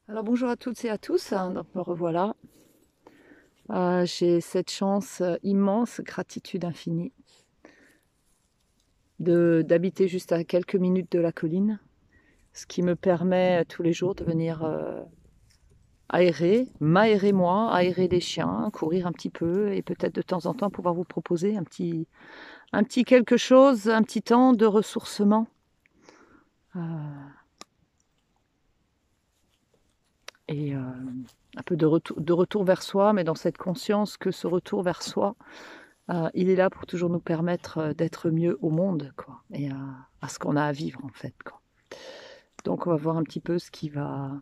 Alors bonjour à toutes et à tous, donc me revoilà. J'ai cette chance immense, gratitude infinie, d'habiter juste à quelques minutes de la colline, ce qui me permet tous les jours de venir aérer, m'aérer moi, aérer les chiens, courir un petit peu et peut-être de temps en temps pouvoir vous proposer un petit quelque chose, un petit temps de ressourcement. Et un peu de retour vers soi, mais dans cette conscience que ce retour vers soi, il est là pour toujours nous permettre d'être mieux au monde, quoi, et à ce qu'on a à vivre en fait, quoi. Donc on va voir un petit peu ce qui va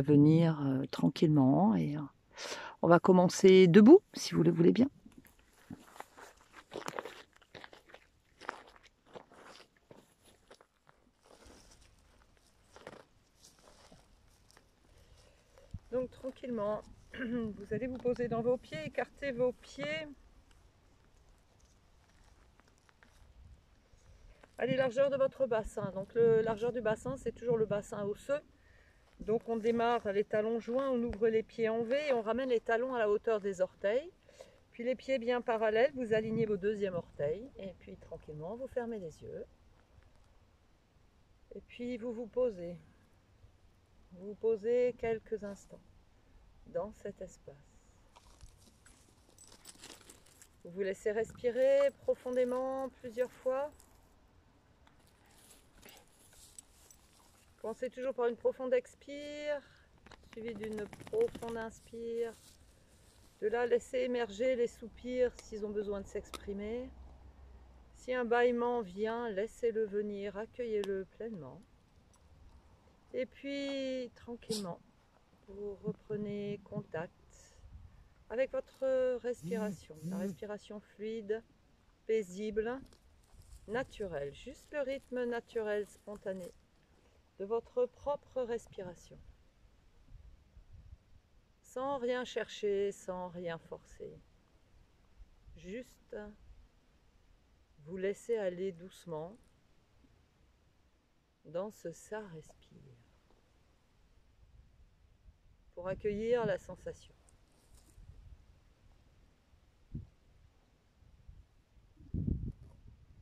venir tranquillement et on va commencer debout si vous le voulez bien. Donc tranquillement, vous allez vous poser dans vos pieds, écarter vos pieds à la largeur de votre bassin. Donc la largeur du bassin, c'est toujours le bassin osseux. Donc on démarre les talons joints, on ouvre les pieds en V et on ramène les talons à la hauteur des orteils. Puis les pieds bien parallèles, vous alignez vos deuxièmes orteils et puis tranquillement vous fermez les yeux. Et puis vous vous posez. Vous vous posez quelques instants dans cet espace. Vous vous laissez respirer profondément plusieurs fois. Commencez toujours par une profonde expire, suivie d'une profonde inspire. De là, laissez émerger les soupirs s'ils ont besoin de s'exprimer. Si un bâillement vient, laissez-le venir, accueillez-le pleinement. Et puis, tranquillement, vous reprenez contact avec votre respiration. La respiration fluide, paisible, naturelle. Juste le rythme naturel, spontané de votre propre respiration. Sans rien chercher, sans rien forcer. Juste vous laissez aller doucement dans ce ça respire pour accueillir la sensation.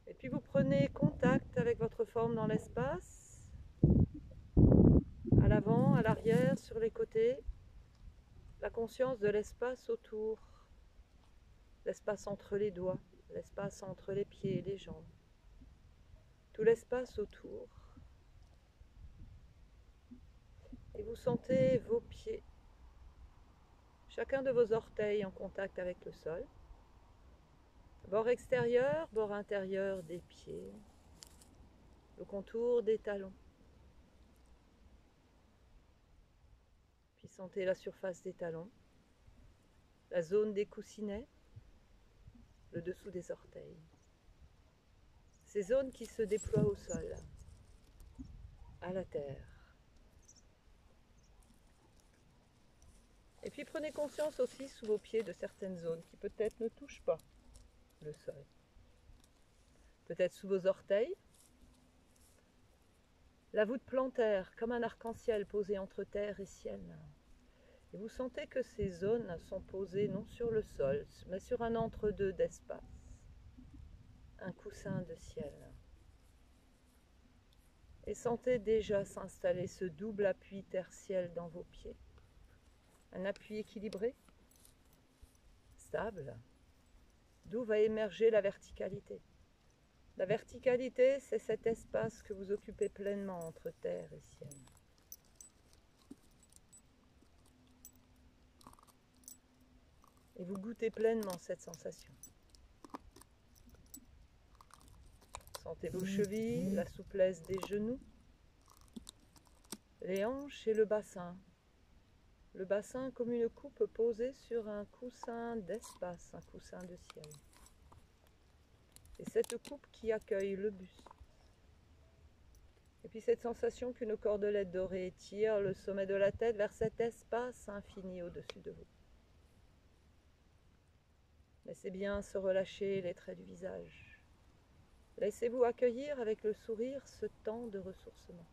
Et puis vous prenez contact avec votre forme dans l'espace, à l'avant, à l'arrière, sur les côtés, la conscience de l'espace autour, l'espace entre les doigts, l'espace entre les pieds et les jambes, tout l'espace autour. Et vous sentez vos pieds, chacun de vos orteils en contact avec le sol, bord extérieur, bord intérieur des pieds, le contour des talons. Puis sentez la surface des talons, la zone des coussinets, le dessous des orteils. Ces zones qui se déploient au sol, à la terre. Et puis prenez conscience aussi sous vos pieds de certaines zones qui peut-être ne touchent pas le sol. Peut-être sous vos orteils, la voûte plantaire comme un arc-en-ciel posé entre terre et ciel. Et vous sentez que ces zones sont posées non sur le sol, mais sur un entre-deux d'espace, un coussin de ciel. Et sentez déjà s'installer ce double appui terre-ciel dans vos pieds. Un appui équilibré, stable, d'où va émerger la verticalité. La verticalité, c'est cet espace que vous occupez pleinement entre terre et ciel. Et vous goûtez pleinement cette sensation. Sentez vos chevilles, la souplesse des genoux, les hanches et le bassin. Le bassin comme une coupe posée sur un coussin d'espace, un coussin de ciel. Et cette coupe qui accueille le buste. Et puis cette sensation qu'une cordelette dorée tire le sommet de la tête vers cet espace infini au-dessus de vous. Laissez bien se relâcher les traits du visage. Laissez-vous accueillir avec le sourire ce temps de ressourcement.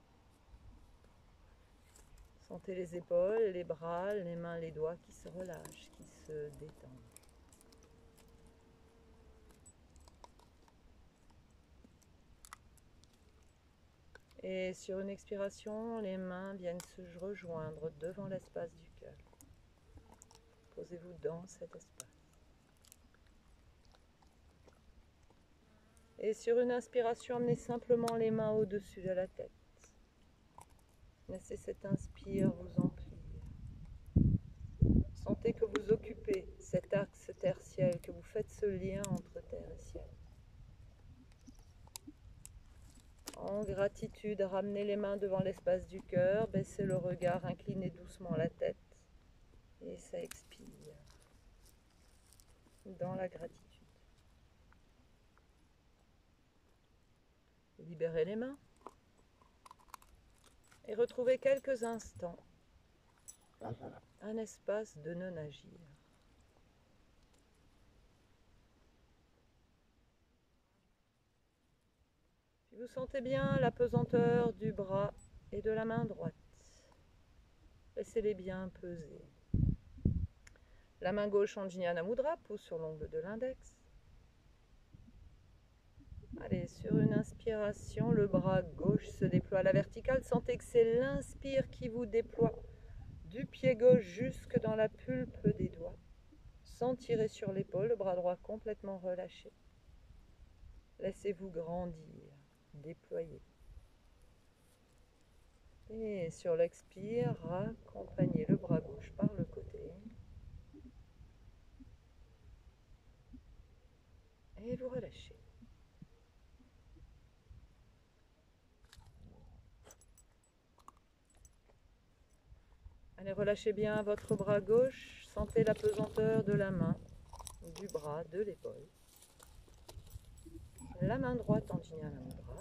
Sentez les épaules, les bras, les mains, les doigts qui se relâchent, qui se détendent. Et sur une expiration, les mains viennent se rejoindre devant l'espace du cœur. Posez-vous dans cet espace. Et sur une inspiration, amenez simplement les mains au-dessus de la tête. Laissez cette inspire vous emplir. Sentez que vous occupez cet axe terre-ciel, que vous faites ce lien entre terre et ciel. En gratitude, ramenez les mains devant l'espace du cœur, baissez le regard, inclinez doucement la tête et ça expire dans la gratitude. Libérez les mains et retrouvez quelques instants un espace de non-agir. Si vous sentez bien la pesanteur du bras et de la main droite, laissez-les bien peser. La main gauche en Jnana Mudra, pousse sur l'ongle de l'index. Allez, sur une inspiration, le bras gauche se déploie à la verticale. Sentez que c'est l'inspire qui vous déploie du pied gauche jusque dans la pulpe des doigts, sans tirer sur l'épaule, le bras droit complètement relâché. Laissez-vous grandir, déployer. Et sur l'expire, accompagnez le bras gauche par le côté. Et vous relâchez. Allez, relâchez bien votre bras gauche. Sentez la pesanteur de la main, du bras, de l'épaule. La main droite en Jnana Mudra.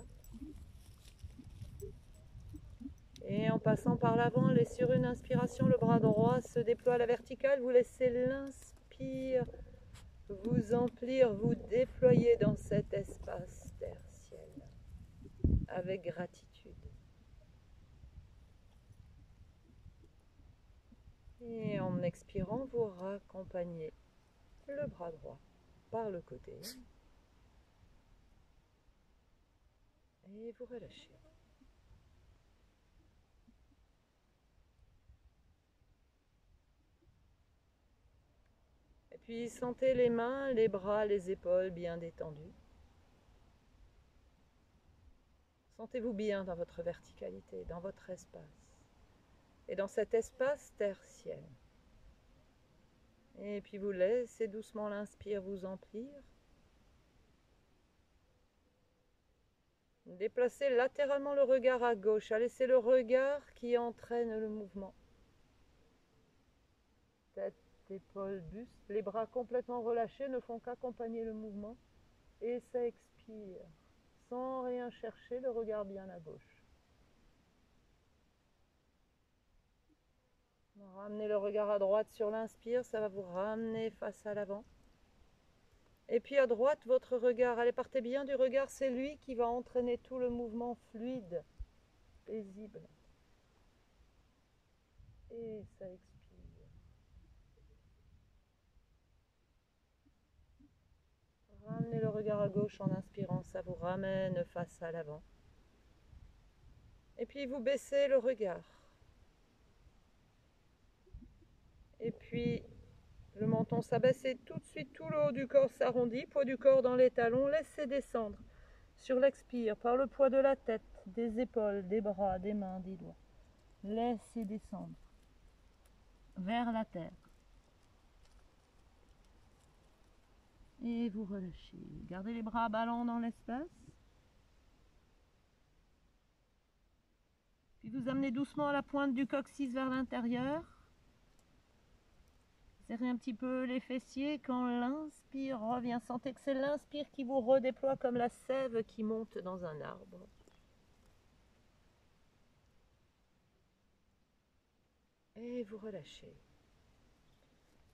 Et en passant par l'avant, sur une inspiration, le bras droit se déploie à la verticale. Vous laissez l'inspire vous emplir, vous déployer dans cet espace terre-ciel avec gratitude. Et en expirant, vous raccompagnez le bras droit par le côté. Et vous relâchez. Et puis sentez les mains, les bras, les épaules bien détendus. Sentez-vous bien dans votre verticalité, dans votre espace. Et dans cet espace terre-ciel. Et puis vous laissez doucement l'inspire vous emplir. Déplacez latéralement le regard à gauche. Laissez le regard qui entraîne le mouvement. Tête, épaules, buste. Les bras complètement relâchés ne font qu'accompagner le mouvement. Et ça expire. Sans rien chercher, le regard bien à gauche. Ramenez le regard à droite sur l'inspire, ça va vous ramener face à l'avant. Et puis à droite, votre regard, allez, partez bien du regard, c'est lui qui va entraîner tout le mouvement fluide, paisible. Et ça expire. Ramenez le regard à gauche en inspirant, ça vous ramène face à l'avant. Et puis vous baissez le regard. Et puis le menton s'abaisse et tout de suite tout le haut du corps s'arrondit, poids du corps dans les talons, laissez descendre. Sur l'expire, par le poids de la tête, des épaules, des bras, des mains, des doigts. Laissez descendre vers la terre. Et vous relâchez. Gardez les bras ballants dans l'espace. Puis vous amenez doucement la pointe du coccyx vers l'intérieur. Serrez un petit peu les fessiers. Quand l'inspire revient, sentez que c'est l'inspire qui vous redéploie comme la sève qui monte dans un arbre. Et vous relâchez.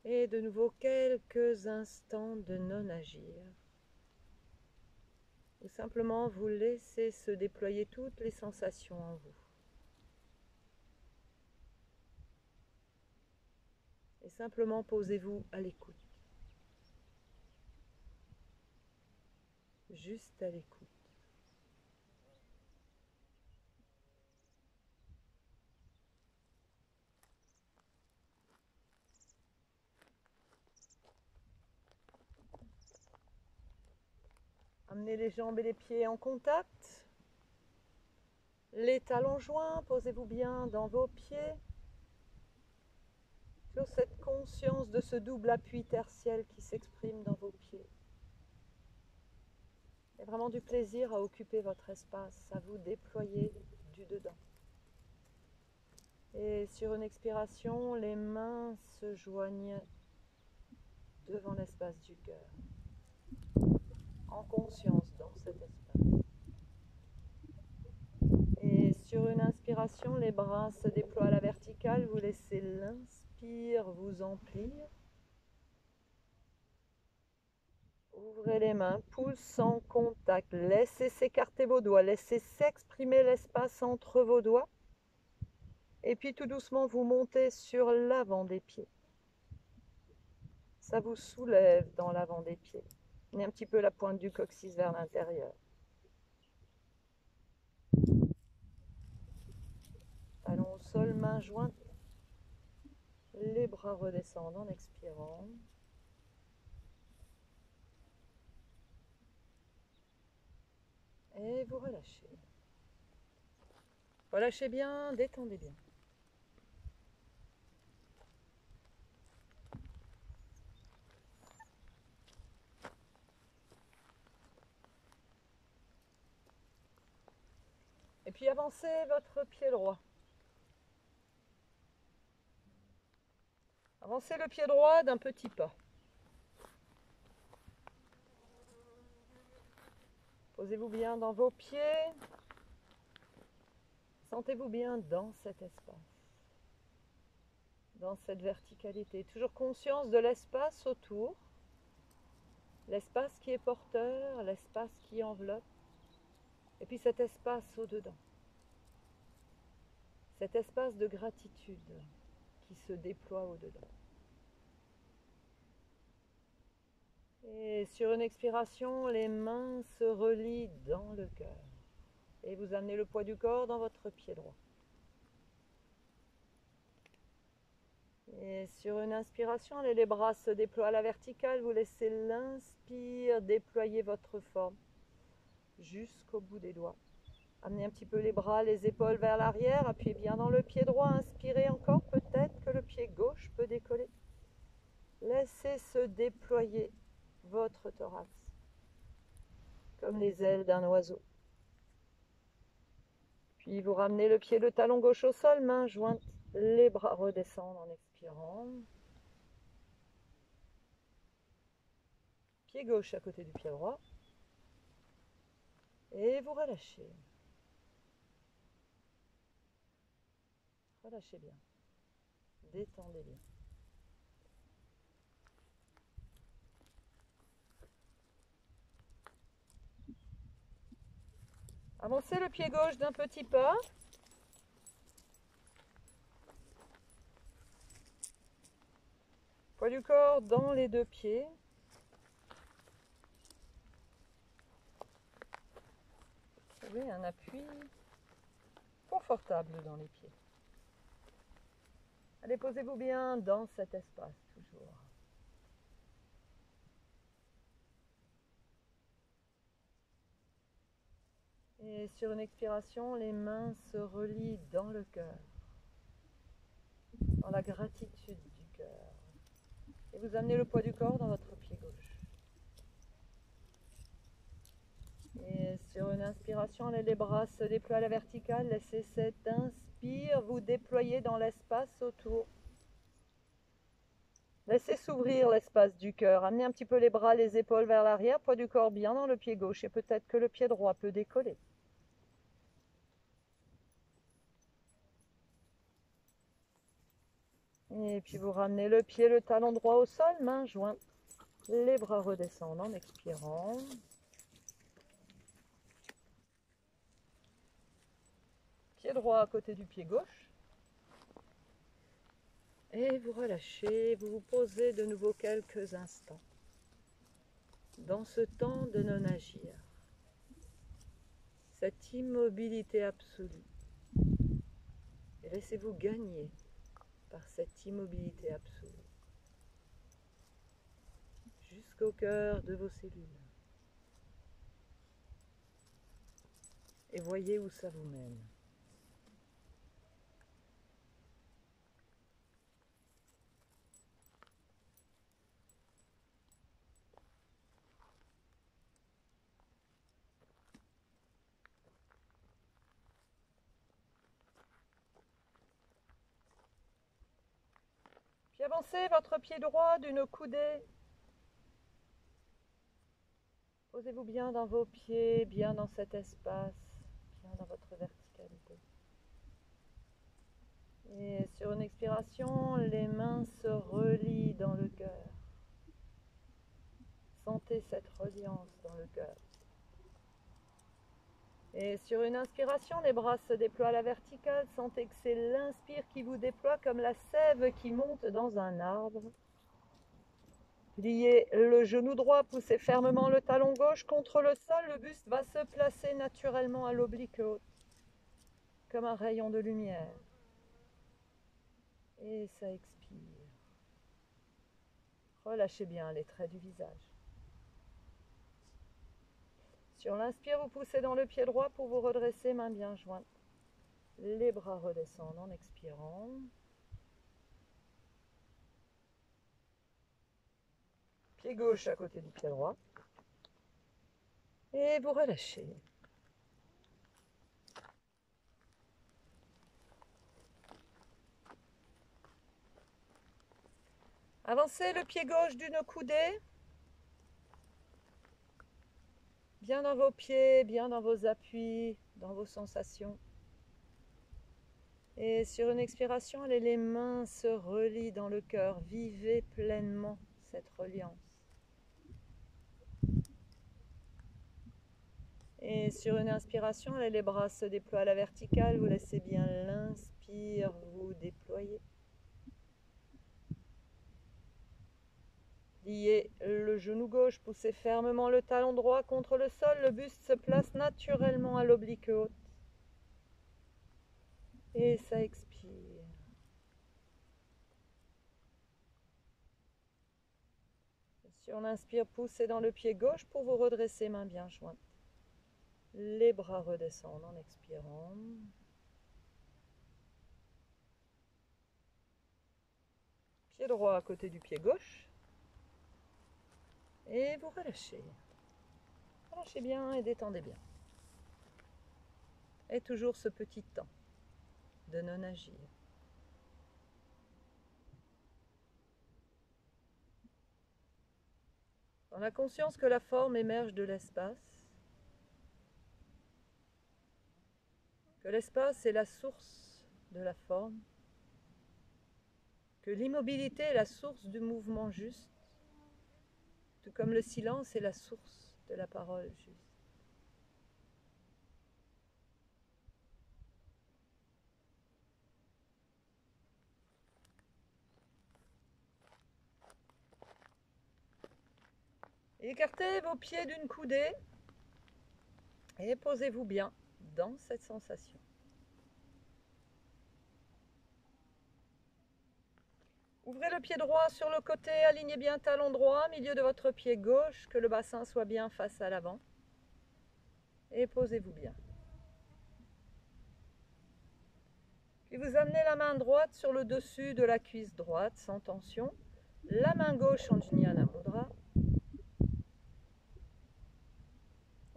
Et de nouveau quelques instants de non-agir. Ou simplement vous laissez se déployer toutes les sensations en vous. Et simplement posez-vous à l'écoute. Juste à l'écoute. Amenez les jambes et les pieds en contact. Les talons joints, posez-vous bien dans vos pieds. Sur cette conscience de ce double appui tertiel qui s'exprime dans vos pieds. Il y a vraiment du plaisir à occuper votre espace, à vous déployer du dedans. Et sur une expiration, les mains se joignent devant l'espace du cœur, en conscience dans cet espace. Et sur une inspiration, les bras se déploient à la verticale, vous laissez l'inspire vous emplir. Ouvrez les mains, pouce en contact, laissez s'écarter vos doigts, laissez s'exprimer l'espace entre vos doigts. Et puis tout doucement, vous montez sur l'avant des pieds. Ça vous soulève dans l'avant des pieds. Prenez un petit peu la pointe du coccyx vers l'intérieur. Allons au sol, mains jointes. Les bras redescendent en expirant. Et vous relâchez. Relâchez bien, détendez bien. Et puis avancez votre pied droit. Avancez le pied droit d'un petit pas. Posez-vous bien dans vos pieds. Sentez-vous bien dans cet espace, dans cette verticalité. Toujours conscience de l'espace autour, l'espace qui est porteur, l'espace qui enveloppe, et puis cet espace au-dedans. Cet espace de gratitude qui se déploie au-dedans. Et sur une expiration, les mains se relient dans le cœur. Et vous amenez le poids du corps dans votre pied droit. Et sur une inspiration, les bras se déploient à la verticale. Vous laissez l'inspire déployer votre forme jusqu'au bout des doigts. Amenez un petit peu les bras, les épaules vers l'arrière. Appuyez bien dans le pied droit. Inspirez encore. Peut-être que le pied gauche peut décoller. Laissez se déployer votre thorax comme les ailes d'un oiseau. Puis vous ramenez le pied, le talon gauche au sol, main jointe, les bras redescendent en expirant. Pied gauche à côté du pied droit. Et vous relâchez. Relâchez bien. Détendez bien. Avancez le pied gauche d'un petit pas. Poids du corps dans les deux pieds. Trouvez un appui confortable dans les pieds. Allez, posez-vous bien dans cet espace, toujours. Et sur une expiration, les mains se relient dans le cœur, dans la gratitude du cœur. Et vous amenez le poids du corps dans votre pied gauche. Et sur une inspiration, les bras se déploient à la verticale. Laissez cet inspire vous déployer dans l'espace autour. Laissez s'ouvrir l'espace du cœur. Amenez un petit peu les bras, les épaules vers l'arrière. Poids du corps bien dans le pied gauche. Et peut-être que le pied droit peut décoller. Et puis vous ramenez le pied, le talon droit au sol, main jointe. Les bras redescendent en expirant. Pied droit à côté du pied gauche. Et vous relâchez, vous vous posez de nouveau quelques instants dans ce temps de non-agir, cette immobilité absolue. Et laissez-vous gagner par cette immobilité absolue jusqu'au cœur de vos cellules. Et voyez où ça vous mène. Puis avancez votre pied droit d'une coudée. Posez-vous bien dans vos pieds, bien dans cet espace, bien dans votre verticalité. Et sur une expiration, les mains se relient dans le cœur. Sentez cette reliance dans le cœur. Et sur une inspiration, les bras se déploient à la verticale. Sentez que c'est l'inspire qui vous déploie comme la sève qui monte dans un arbre. Pliez le genou droit, poussez fermement le talon gauche contre le sol. Le buste va se placer naturellement à l'oblique haute, comme un rayon de lumière. Et ça expire. Relâchez bien les traits du visage. Sur l'inspire, vous poussez dans le pied droit pour vous redresser, main bien jointe. Les bras redescendent en expirant. Pied gauche à côté du pied droit. Et vous relâchez. Avancez le pied gauche d'une coudée. Bien dans vos pieds, bien dans vos appuis, dans vos sensations. Et sur une expiration, allez les mains se relient dans le cœur. Vivez pleinement cette reliance. Et sur une inspiration, allez les bras se déploient à la verticale. Vous laissez bien l'inspire vous déployer. Liez le genou gauche, poussez fermement le talon droit contre le sol. Le buste se place naturellement à l'oblique haute. Et ça expire. Sur l'inspire, poussez dans le pied gauche pour vous redresser, main bien jointe. Les bras redescendent en expirant. Pied droit à côté du pied gauche. Et vous relâchez. Relâchez bien et détendez bien. Et toujours ce petit temps de non-agir. Dans la conscience que la forme émerge de l'espace, que l'espace est la source de la forme, que l'immobilité est la source du mouvement juste, tout comme le silence est la source de la parole juste. Écartez vos pieds d'une coudée et posez-vous bien dans cette sensation. Ouvrez le pied droit sur le côté, alignez bien talon droit, milieu de votre pied gauche, que le bassin soit bien face à l'avant. Et posez-vous bien. Puis vous amenez la main droite sur le dessus de la cuisse droite, sans tension. La main gauche en Jnana Mudra.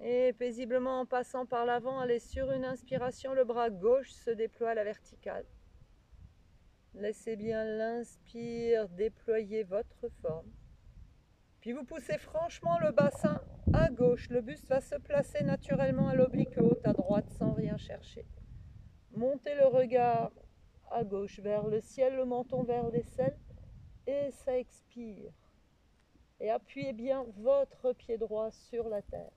Et paisiblement en passant par l'avant, allez sur une inspiration, le bras gauche se déploie à la verticale. Laissez bien l'inspire déployer votre forme. Puis vous poussez franchement le bassin à gauche. Le buste va se placer naturellement à l'oblique haute, à droite, sans rien chercher. Montez le regard à gauche vers le ciel, le menton vers l'aisselle. Et ça expire. Et appuyez bien votre pied droit sur la terre.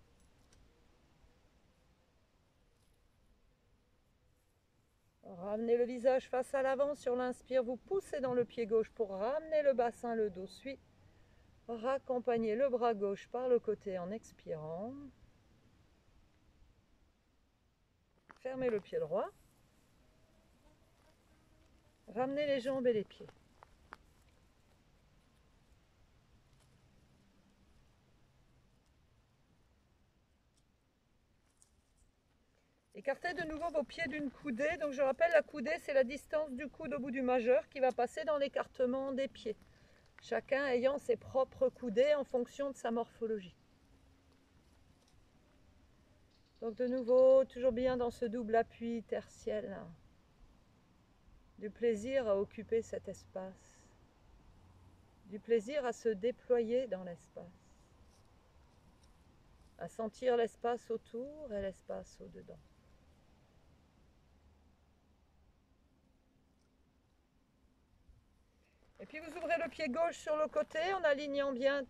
Ramenez le visage face à l'avant. Sur l'inspire, vous poussez dans le pied gauche pour ramener le bassin, le dos suit. Raccompagnez le bras gauche par le côté en expirant. Fermez le pied droit. Ramenez les jambes et les pieds. Écartez de nouveau vos pieds d'une coudée. Donc je rappelle, la coudée, c'est la distance du coude au bout du majeur qui va passer dans l'écartement des pieds. Chacun ayant ses propres coudées en fonction de sa morphologie. Donc de nouveau, toujours bien dans ce double appui tertiel. Du plaisir à occuper cet espace. Du plaisir à se déployer dans l'espace. À sentir l'espace autour et l'espace au-dedans. Et puis vous ouvrez le pied gauche sur le côté en alignant bien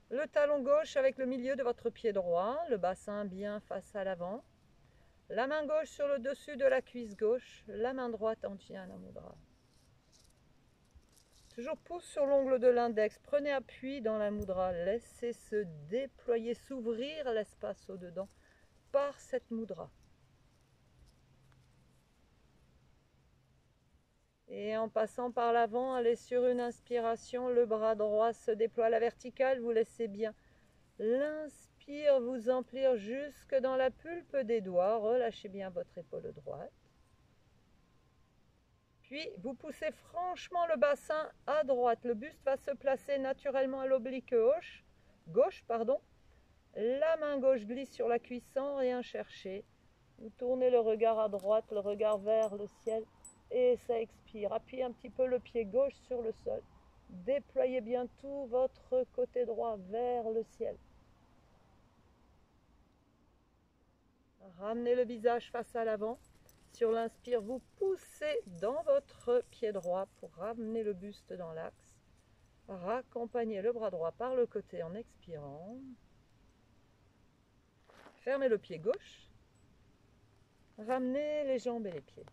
le talon gauche avec le milieu de votre pied droit, le bassin bien face à l'avant. La main gauche sur le dessus de la cuisse gauche, la main droite en Jnana Mudra. Toujours pouce sur l'ongle de l'index, prenez appui dans la mudra, laissez se déployer, s'ouvrir l'espace au-dedans par cette mudra. Et en passant par l'avant, allez sur une inspiration, le bras droit se déploie à la verticale, vous laissez bien l'inspire vous emplir jusque dans la pulpe des doigts, relâchez bien votre épaule droite. Puis vous poussez franchement le bassin à droite, le buste va se placer naturellement à l'oblique gauche. La main gauche glisse sur la cuisse sans rien chercher. Vous tournez le regard à droite, le regard vers le ciel. Et ça expire. Appuyez un petit peu le pied gauche sur le sol. Déployez bien tout votre côté droit vers le ciel. Ramenez le visage face à l'avant. Sur l'inspire, vous poussez dans votre pied droit pour ramener le buste dans l'axe. Raccompagnez le bras droit par le côté en expirant. Fermez le pied gauche. Ramenez les jambes et les pieds.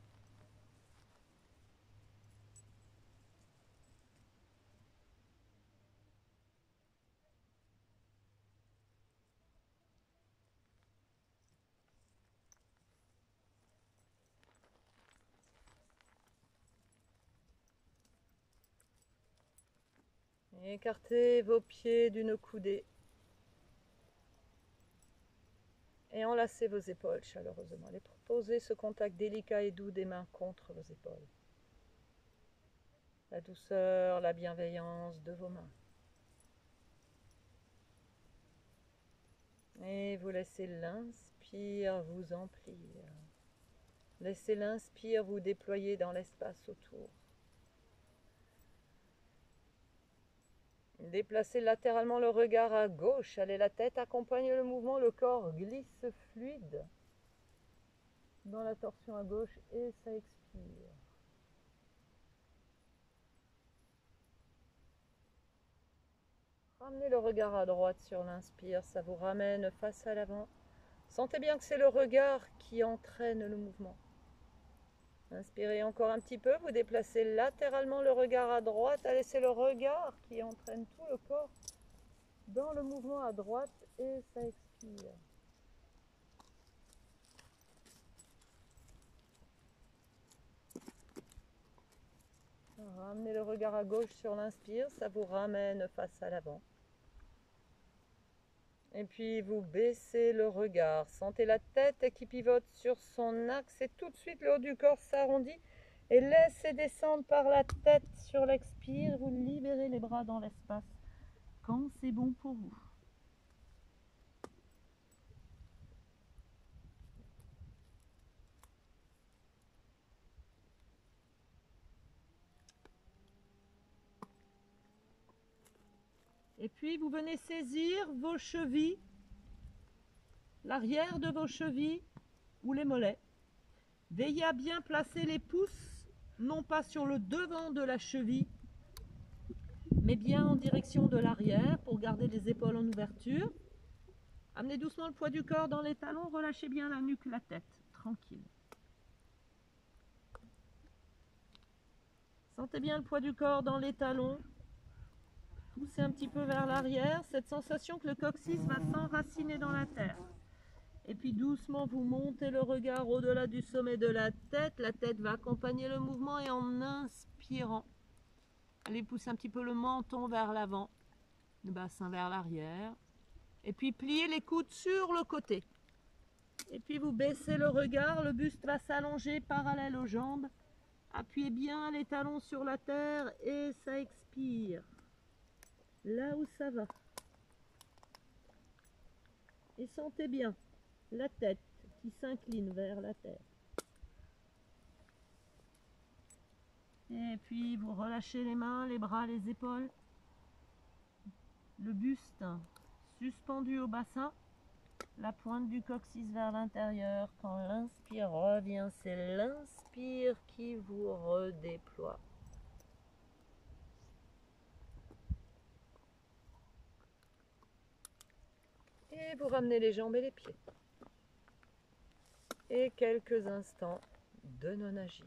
Écartez vos pieds d'une coudée. Et enlacez vos épaules chaleureusement. Allez proposer ce contact délicat et doux des mains contre vos épaules. La douceur, la bienveillance de vos mains. Et vous laissez l'inspire vous emplir. Laissez l'inspire vous déployer dans l'espace autour. Déplacez latéralement le regard à gauche. Allez, la tête accompagne le mouvement, le corps glisse fluide dans la torsion à gauche et ça expire. Ramenez le regard à droite sur l'inspire, ça vous ramène face à l'avant. Sentez bien que c'est le regard qui entraîne le mouvement. Inspirez encore un petit peu, vous déplacez latéralement le regard à droite, allez, c'est le regard qui entraîne tout le corps dans le mouvement à droite et ça expire. Ramenez le regard à gauche sur l'inspire, ça vous ramène face à l'avant. Et puis vous baissez le regard, sentez la tête qui pivote sur son axe et tout de suite le haut du corps s'arrondit et laissez descendre par la tête sur l'expire, vous libérez les bras dans l'espace quand c'est bon pour vous. Et puis vous venez saisir vos chevilles, l'arrière de vos chevilles ou les mollets. Veillez à bien placer les pouces, non pas sur le devant de la cheville, mais bien en direction de l'arrière pour garder les épaules en ouverture. Amenez doucement le poids du corps dans les talons, relâchez bien la nuque, la tête, tranquille. Sentez bien le poids du corps dans les talons. Poussez un petit peu vers l'arrière. Cette sensation que le coccyx va s'enraciner dans la terre. Et puis doucement, vous montez le regard au-delà du sommet de la tête. La tête va accompagner le mouvement et en inspirant, allez pousser un petit peu le menton vers l'avant, le bassin vers l'arrière. Et puis pliez les coudes sur le côté. Et puis vous baissez le regard, le buste va s'allonger parallèle aux jambes. Appuyez bien les talons sur la terre et ça expire. Là où ça va. Et sentez bien la tête qui s'incline vers la terre. Et puis vous relâchez les mains, les bras, les épaules. Le buste suspendu au bassin. La pointe du coccyx vers l'intérieur. Quand l'inspire revient, c'est l'inspire qui vous redéploie. Et vous ramenez les jambes et les pieds. Et quelques instants de non-agir.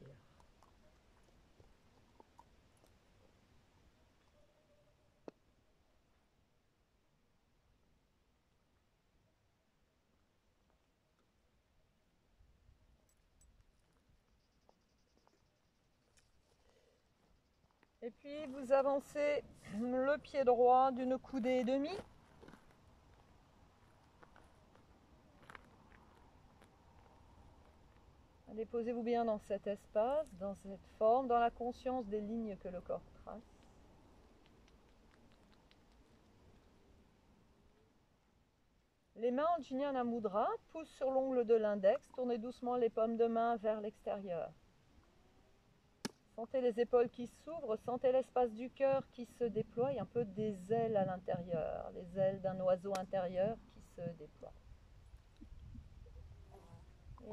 Et puis vous avancez le pied droit d'une coudée et demie. Allez, posez-vous bien dans cet espace, dans cette forme, dans la conscience des lignes que le corps trace. Les mains en Jnana Mudra, pouce sur l'ongle de l'index, tournez doucement les paumes de main vers l'extérieur. Sentez les épaules qui s'ouvrent, sentez l'espace du cœur qui se déploie, un peu des ailes à l'intérieur, les ailes d'un oiseau intérieur qui se déploient.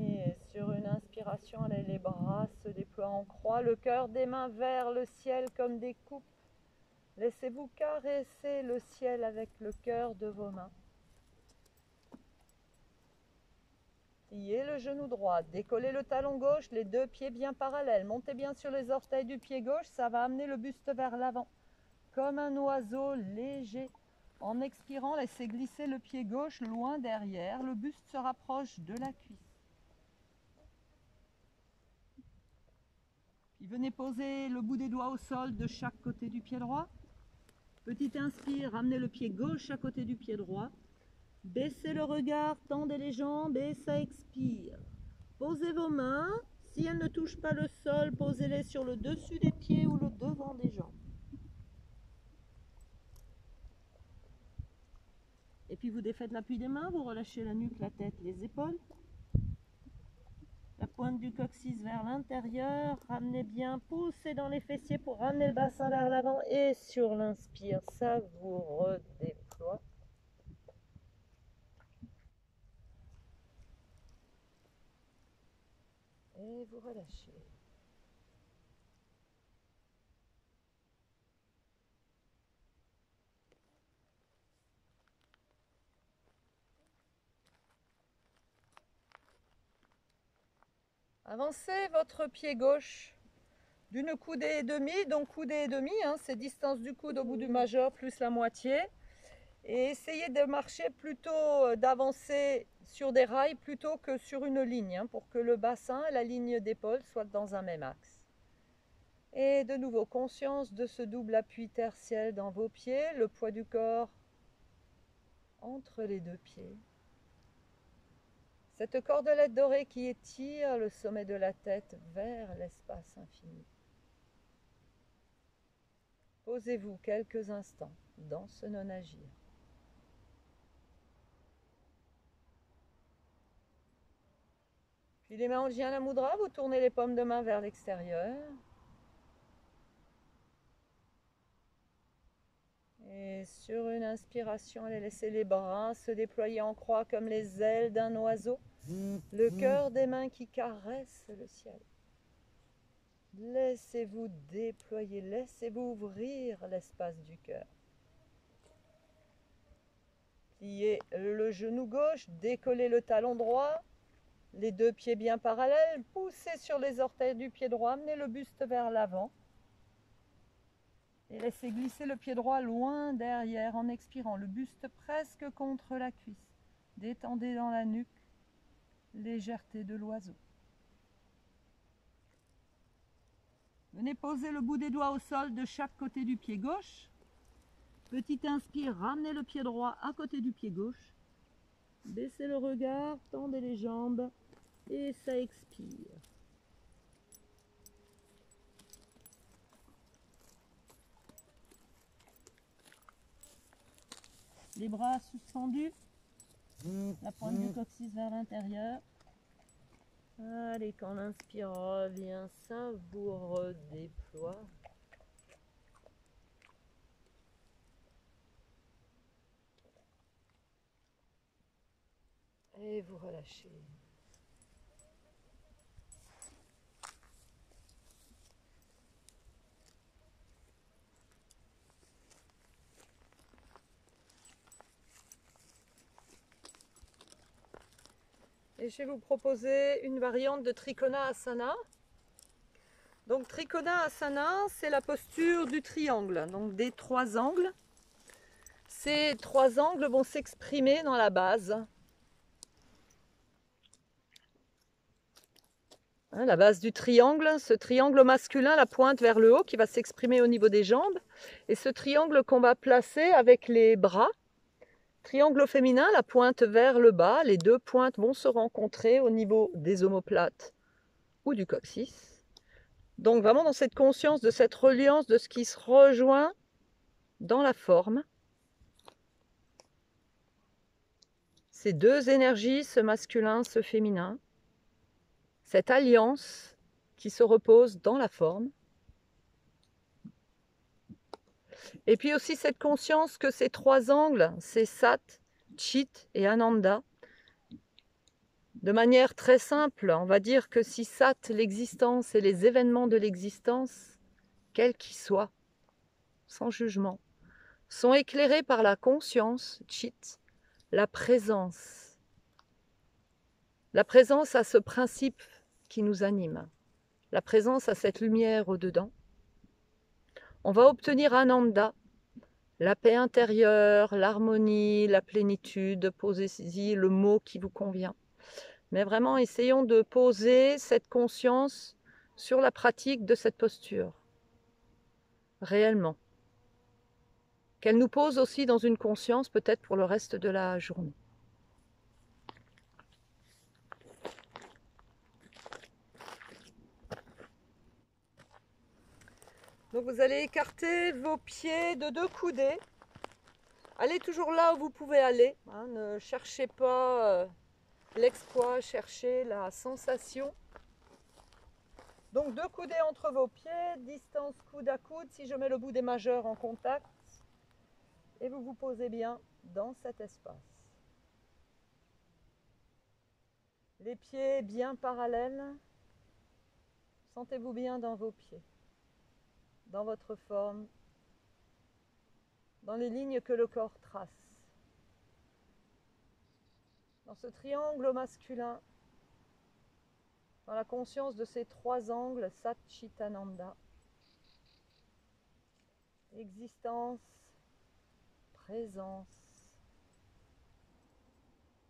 Et sur une inspiration, allez, les bras se déploient en croix, le cœur des mains vers le ciel comme des coupes. Laissez-vous caresser le ciel avec le cœur de vos mains. Pliez le genou droit, décollez le talon gauche, les deux pieds bien parallèles. Montez bien sur les orteils du pied gauche, ça va amener le buste vers l'avant. Comme un oiseau léger. En expirant, laissez glisser le pied gauche loin derrière. Le buste se rapproche de la cuisse. Puis venez poser le bout des doigts au sol de chaque côté du pied droit. Petite inspire, ramenez le pied gauche à côté du pied droit. Baissez le regard, tendez les jambes et ça expire. Posez vos mains. Si elles ne touchent pas le sol, posez-les sur le dessus des pieds ou le devant des jambes. Et puis vous défaites l'appui des mains, vous relâchez la nuque, la tête, les épaules. La pointe du coccyx vers l'intérieur, ramenez bien, poussez dans les fessiers pour ramener le bassin vers l'avant et sur l'inspire, ça vous redéploie. Et vous relâchez. Avancez votre pied gauche d'une coudée et demie, donc coudée et demie, c'est distance du coude au bout du majeur plus la moitié. Et essayez de marcher plutôt, d'avancer sur des rails plutôt que sur une ligne, pour que le bassin et la ligne d'épaule soient dans un même axe. Et de nouveau, conscience de ce double appui tertiel dans vos pieds, le poids du corps entre les deux pieds. Cette cordelette dorée qui étire le sommet de la tête vers l'espace infini. Posez-vous quelques instants dans ce non-agir. Puis les mains en Jnana Mudra, vous tournez les paumes de main vers l'extérieur. Et sur une inspiration, allez laisser les bras se déployer en croix comme les ailes d'un oiseau. Le cœur des mains qui caresse le ciel. Laissez-vous déployer, laissez-vous ouvrir l'espace du cœur. Pliez le genou gauche, décollez le talon droit, les deux pieds bien parallèles, poussez sur les orteils du pied droit, amenez le buste vers l'avant. Et laissez glisser le pied droit loin derrière en expirant, le buste presque contre la cuisse. Détendez dans la nuque, légèreté de l'oiseau. Venez poser le bout des doigts au sol de chaque côté du pied gauche. Petit inspire, ramenez le pied droit à côté du pied gauche. Baissez le regard, tendez les jambes et ça expire. Les bras suspendus, la pointe du coccyx vers l'intérieur. Allez, quand l'inspire revient, ça vous redéploie. Et vous relâchez. Et je vais vous proposer une variante de Trikonasana Asana. Donc Trikonasana Asana, c'est la posture du triangle, donc des 3 angles. Ces 3 angles vont s'exprimer dans la base. La base du triangle, ce triangle masculin, la pointe vers le haut qui va s'exprimer au niveau des jambes. Et ce triangle qu'on va placer avec les bras. Triangle féminin, la pointe vers le bas, les 2 pointes vont se rencontrer au niveau des omoplates ou du coccyx. Donc vraiment dans cette conscience de cette reliance, de ce qui se rejoint dans la forme. Ces 2 énergies, ce masculin, ce féminin. Cette alliance qui se repose dans la forme. Et puis aussi cette conscience que ces 3 angles, c'est Sat, Chit et Ananda. De manière très simple, on va dire que si Sat, l'existence et les événements de l'existence, quels qu'ils soient, sans jugement, sont éclairés par la conscience, Chit, la présence. La présence a ce principe qui nous anime. La présence a cette lumière au-dedans. On va obtenir Ananda, la paix intérieure, l'harmonie, la plénitude. Posez-y le mot qui vous convient. Mais vraiment, essayons de poser cette conscience sur la pratique de cette posture, réellement. Qu'elle nous pose aussi dans une conscience, peut-être pour le reste de la journée. Donc vous allez écarter vos pieds de 2 coudées. Allez toujours là où vous pouvez aller. Hein, ne cherchez pas l'exploit, cherchez la sensation. Donc 2 coudées entre vos pieds, distance coude à coude. Si je mets le bout des majeurs en contact, et vous vous posez bien dans cet espace. Les pieds bien parallèles. Sentez-vous bien dans vos pieds, dans votre forme, dans les lignes que le corps trace. Dans ce triangle masculin, dans la conscience de ces 3 angles, Sat, Chit, Ananda. Existence, présence,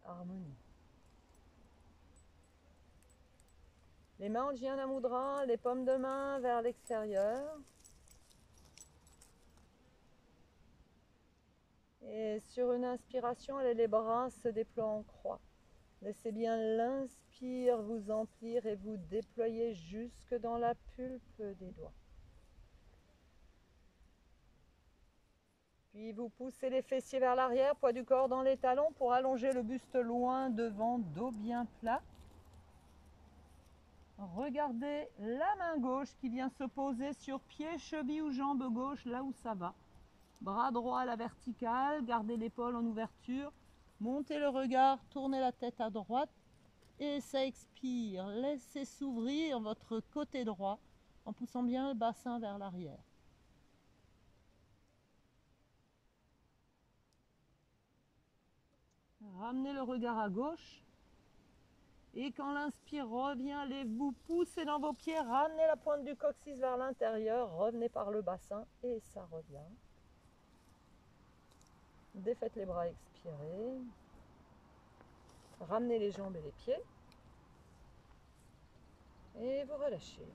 harmonie. Les mains en Jnana Mudra, les paumes de main vers l'extérieur. Et sur une inspiration, allez les bras se déploient en croix. Laissez bien l'inspire vous emplir et vous déployer jusque dans la pulpe des doigts. Puis vous poussez les fessiers vers l'arrière, poids du corps dans les talons pour allonger le buste loin devant, dos bien plat. Regardez la main gauche qui vient se poser sur pied, cheville ou jambe gauche, là où ça va. Bras droit à la verticale, gardez l'épaule en ouverture. Montez le regard, tournez la tête à droite et ça expire. Laissez s'ouvrir votre côté droit en poussant bien le bassin vers l'arrière. Ramenez le regard à gauche. Et quand l'inspire revient, allez-vous pousser dans vos pieds, ramenez la pointe du coccyx vers l'intérieur, revenez par le bassin et ça revient. Défaites les bras, expirez. Ramenez les jambes et les pieds. Et vous relâchez.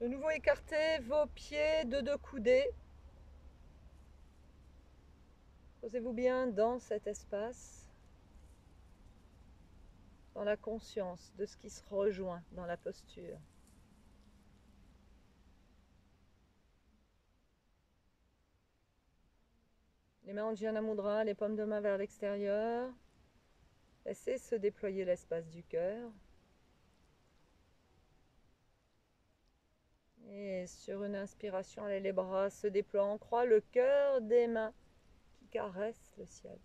De nouveau, écartez vos pieds de deux coudées. Posez-vous bien dans cet espace, dans la conscience de ce qui se rejoint dans la posture. Les mains en Jnana Mudra, les paumes de main vers l'extérieur. Laissez se déployer l'espace du cœur. Et sur une inspiration, allez, les bras se déploient en croix, le cœur des mains qui caresse le ciel.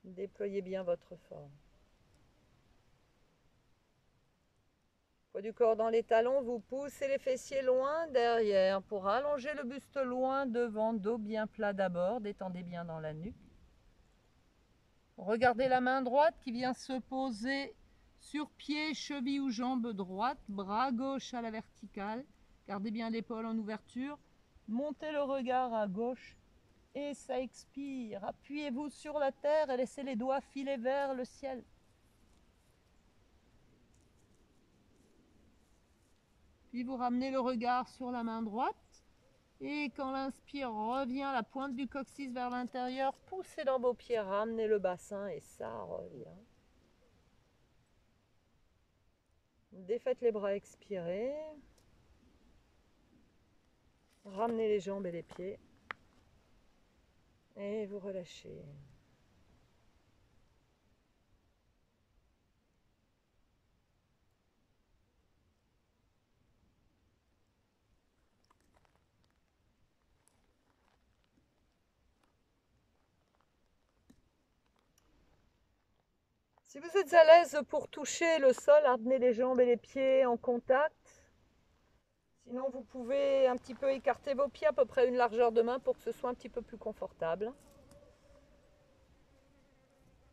Déployez bien votre forme. Poids du corps dans les talons, vous poussez les fessiers loin derrière pour allonger le buste loin devant, dos bien plat d'abord, détendez bien dans la nuque. Regardez la main droite qui vient se poser sur pied, cheville ou jambe droite, bras gauche à la verticale. Gardez bien l'épaule en ouverture. Montez le regard à gauche et ça expire. Appuyez-vous sur la terre et laissez les doigts filer vers le ciel. Puis vous ramenez le regard sur la main droite. Et quand l'inspire revient, la pointe du coccyx vers l'intérieur, poussez dans vos pieds, ramenez le bassin et ça revient. Défaites les bras, expirez. Ramenez les jambes et les pieds. Et vous relâchez. Si vous êtes à l'aise pour toucher le sol, ramenez les jambes et les pieds en contact. Sinon, vous pouvez un petit peu écarter vos pieds à peu près une largeur de main pour que ce soit un petit peu plus confortable.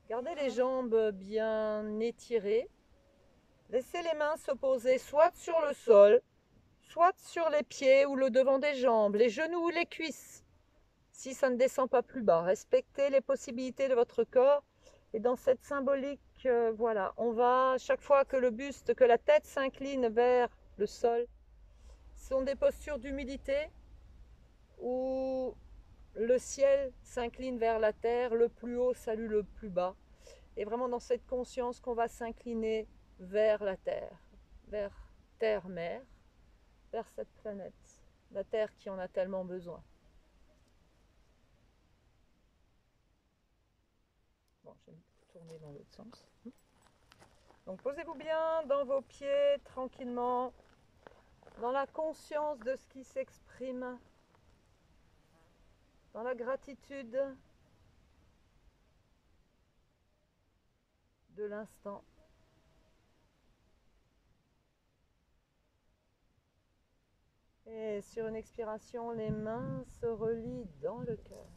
Gardez les jambes bien étirées. Laissez les mains se poser soit sur le sol, soit sur les pieds ou le devant des jambes, les genoux ou les cuisses. Si ça ne descend pas plus bas, respectez les possibilités de votre corps. Et dans cette symbolique, voilà, on va, chaque fois que le buste, que la tête s'incline vers le sol, ce sont des postures d'humilité où le ciel s'incline vers la terre, le plus haut salue le plus bas. Et vraiment dans cette conscience qu'on va s'incliner vers la terre, vers terre-mère, vers cette planète, la terre qui en a tellement besoin. Bon, je vais tourner dans l'autre sens. Donc posez-vous bien dans vos pieds, tranquillement, dans la conscience de ce qui s'exprime, dans la gratitude de l'instant. Et sur une expiration, les mains se relient dans le cœur.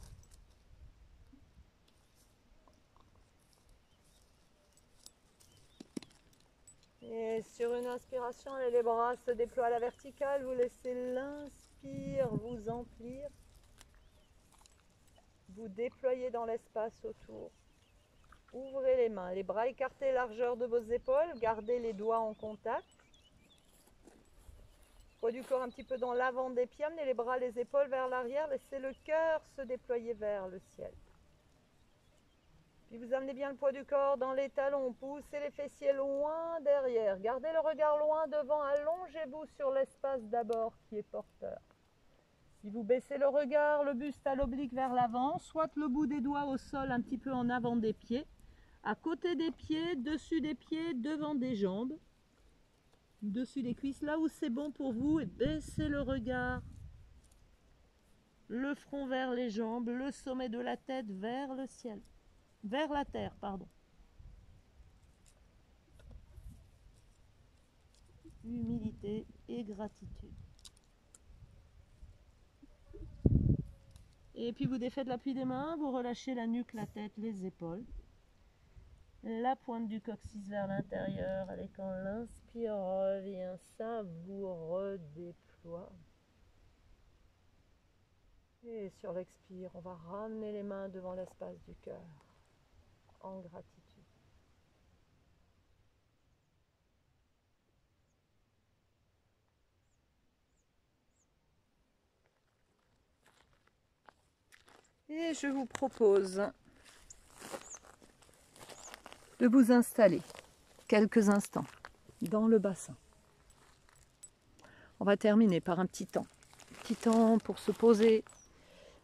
Et sur une inspiration, les bras se déploient à la verticale. Vous laissez l'inspire vous emplir. Vous déployez dans l'espace autour. Ouvrez les mains, les bras écartés, largeur de vos épaules. Gardez les doigts en contact. Poids du corps un petit peu dans l'avant des pieds. Amenez les bras, les épaules vers l'arrière. Laissez le cœur se déployer vers le ciel. Puis vous amenez bien le poids du corps dans les talons, poussez les fessiers loin derrière, gardez le regard loin devant, allongez-vous sur l'espace d'abord qui est porteur. Si vous baissez le regard, le buste à l'oblique vers l'avant, soit le bout des doigts au sol un petit peu en avant des pieds, à côté des pieds, dessus des pieds, devant des jambes, dessus des cuisses, là où c'est bon pour vous, et baissez le regard, le front vers les jambes, le sommet de la tête vers le ciel. Vers la terre, pardon. humilité et gratitude. Et puis vous défaites l'appui des mains, vous relâchez la nuque, la tête, les épaules. La pointe du coccyx vers l'intérieur. Allez, quand l'inspire revient, ça vous redéploie. Et sur l'expire, on va ramener les mains devant l'espace du cœur, en gratitude. Et je vous propose de vous installer quelques instants dans le bassin. On va terminer par un petit temps pour se poser,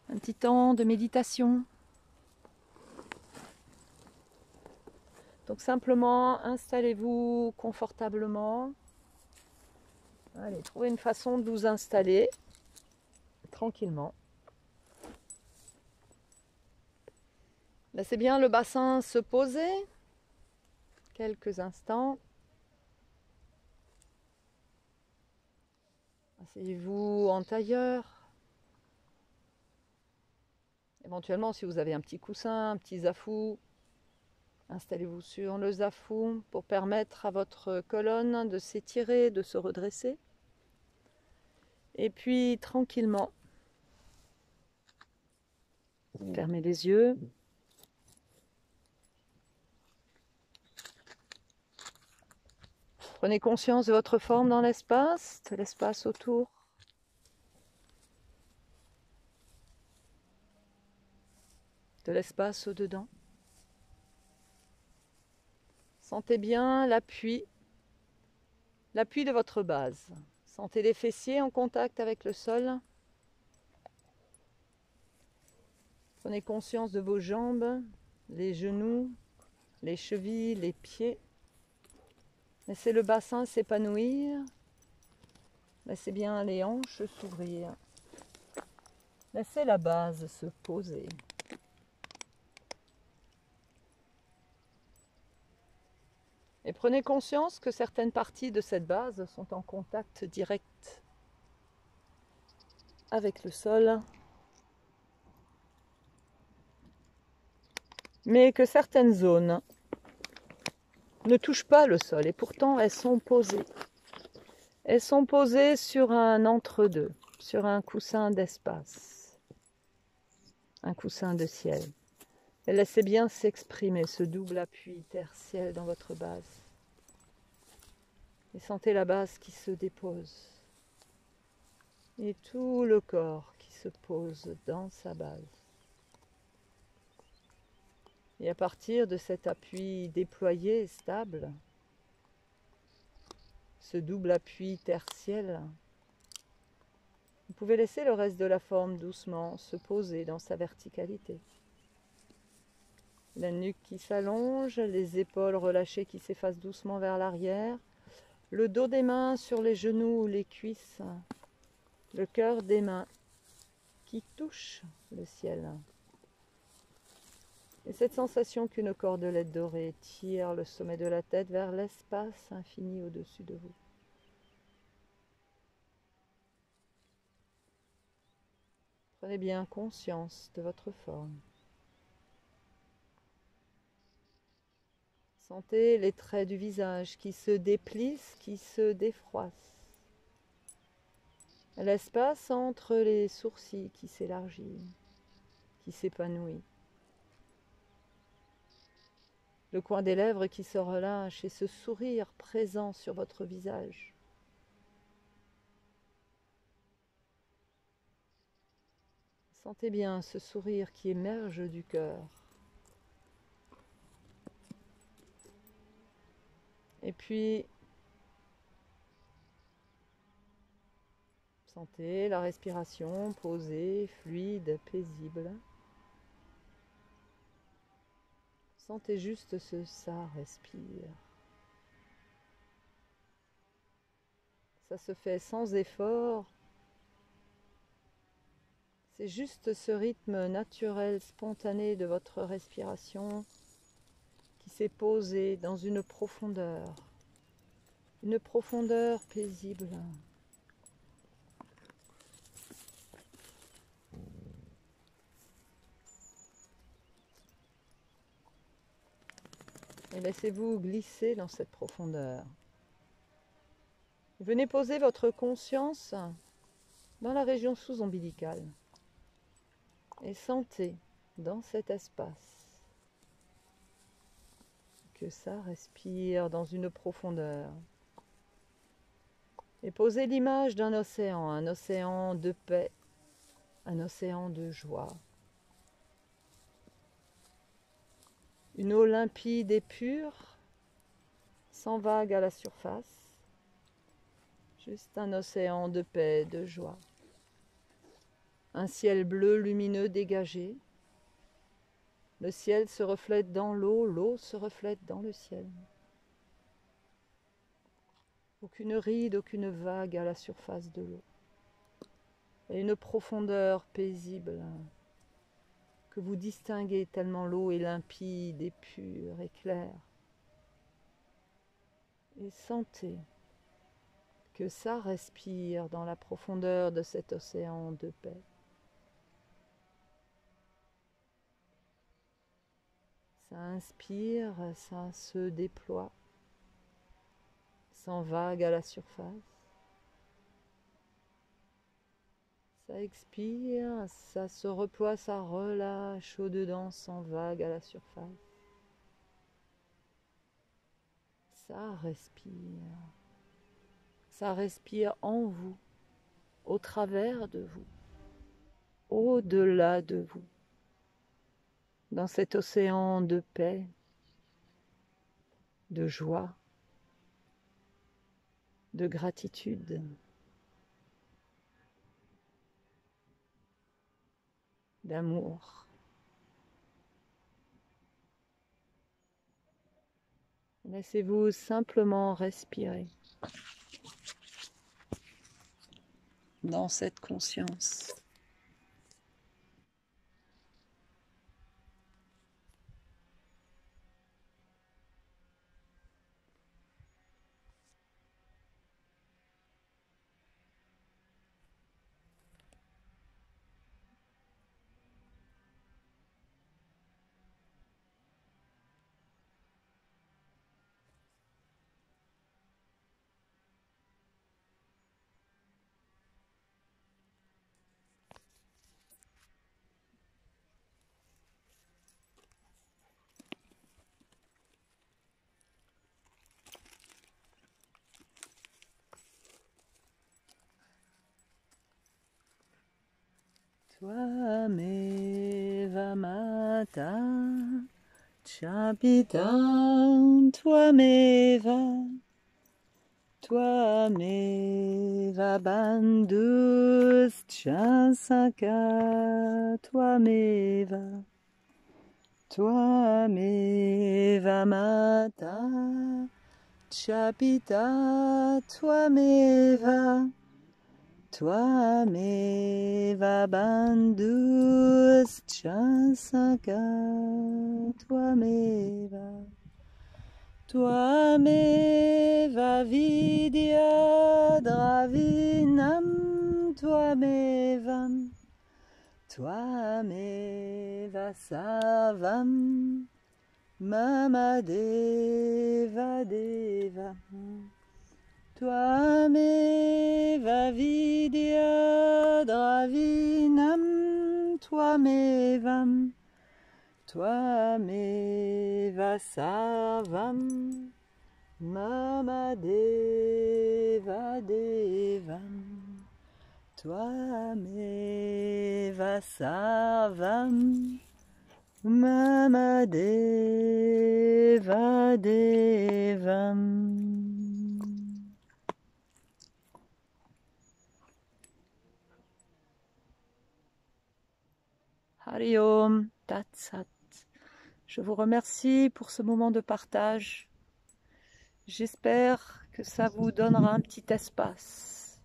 un petit temps de méditation. Donc simplement installez-vous confortablement. Allez, trouvez une façon de vous installer tranquillement. Laissez bien le bassin se poser quelques instants. Asseyez-vous en tailleur. Éventuellement, si vous avez un petit coussin, un petit zafou, installez-vous sur le zafou pour permettre à votre colonne de s'étirer, de se redresser. Et puis, tranquillement, fermez les yeux. Prenez conscience de votre forme dans l'espace, de l'espace autour. De l'espace au-dedans. Sentez bien l'appui de votre base. Sentez les fessiers en contact avec le sol. Prenez conscience de vos jambes, les genoux, les chevilles, les pieds. Laissez le bassin s'épanouir. Laissez bien les hanches s'ouvrir. Laissez la base se poser. Et prenez conscience que certaines parties de cette base sont en contact direct avec le sol, mais que certaines zones ne touchent pas le sol et pourtant elles sont posées. Elles sont posées sur un entre-deux, sur un coussin d'espace, un coussin de ciel. Et laissez bien s'exprimer ce double appui terre-ciel dans votre base. Et sentez la base qui se dépose. Et tout le corps qui se pose dans sa base. Et à partir de cet appui déployé et stable, ce double appui terre-ciel, vous pouvez laisser le reste de la forme doucement se poser dans sa verticalité. La nuque qui s'allonge, les épaules relâchées qui s'effacent doucement vers l'arrière, le dos des mains sur les genoux ou les cuisses, le cœur des mains qui touche le ciel. Et cette sensation qu'une cordelette dorée tire le sommet de la tête vers l'espace infini au-dessus de vous. Prenez bien conscience de votre forme. Sentez les traits du visage qui se déplissent, qui se défroissent. L'espace entre les sourcils qui s'élargit, qui s'épanouit. Le coin des lèvres qui se relâche et ce sourire présent sur votre visage. Sentez bien ce sourire qui émerge du cœur. Et puis, sentez la respiration posée, fluide, paisible. Sentez juste ça respire. Ça se fait sans effort. C'est juste ce rythme naturel, spontané de votre respiration qui s'est posé dans une profondeur. une profondeur paisible. Et laissez-vous glisser dans cette profondeur. Venez poser votre conscience dans la région sous-ombilicale et sentez dans cet espace que ça respire dans une profondeur. Et posez l'image d'un océan, un océan de paix, un océan de joie. Une eau limpide et pure, sans vagues à la surface, juste un océan de paix, de joie. Un ciel bleu lumineux dégagé. Le ciel se reflète dans l'eau, l'eau se reflète dans le ciel. Aucune ride, aucune vague à la surface de l'eau. Et une profondeur paisible que vous distinguez tellement l'eau est limpide et pure et claire. Et sentez que ça respire dans la profondeur de cet océan de paix. Ça inspire, ça se déploie, sans vague à la surface. Ça expire, ça se reploie, ça relâche au-dedans, sans vague à la surface. Ça respire en vous, au travers de vous, au-delà de vous, dans cet océan de paix, de joie, de gratitude. D'amour. Laissez-vous simplement respirer dans cette conscience. Tvameva Mata Chapita Tvameva Bandhuscha Saka Tvameva Mata Chapita Tvameva bandhuscha saka Tvameva vidya dravinam Tvameva savam mama deva Tvameva vidya dravinam Tvameva savam mama deva Tvameva savam mama deva Hari Om Tat Sat. Je vous remercie pour ce moment de partage. J'espère que ça vous donnera un petit espace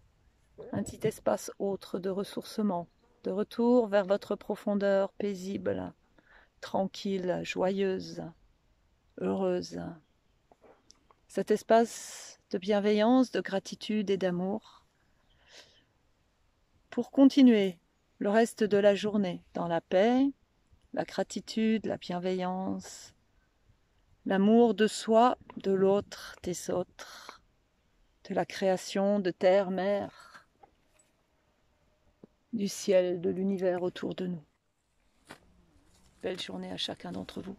autre de ressourcement, de retour vers votre profondeur paisible, tranquille, joyeuse, heureuse. cet espace de bienveillance, de gratitude et d'amour pour continuer le reste de la journée dans la paix, la gratitude, la bienveillance, l'amour de soi, de l'autre, des autres, de la création, de terre, mer, du ciel, de l'univers autour de nous. Belle journée à chacun d'entre vous.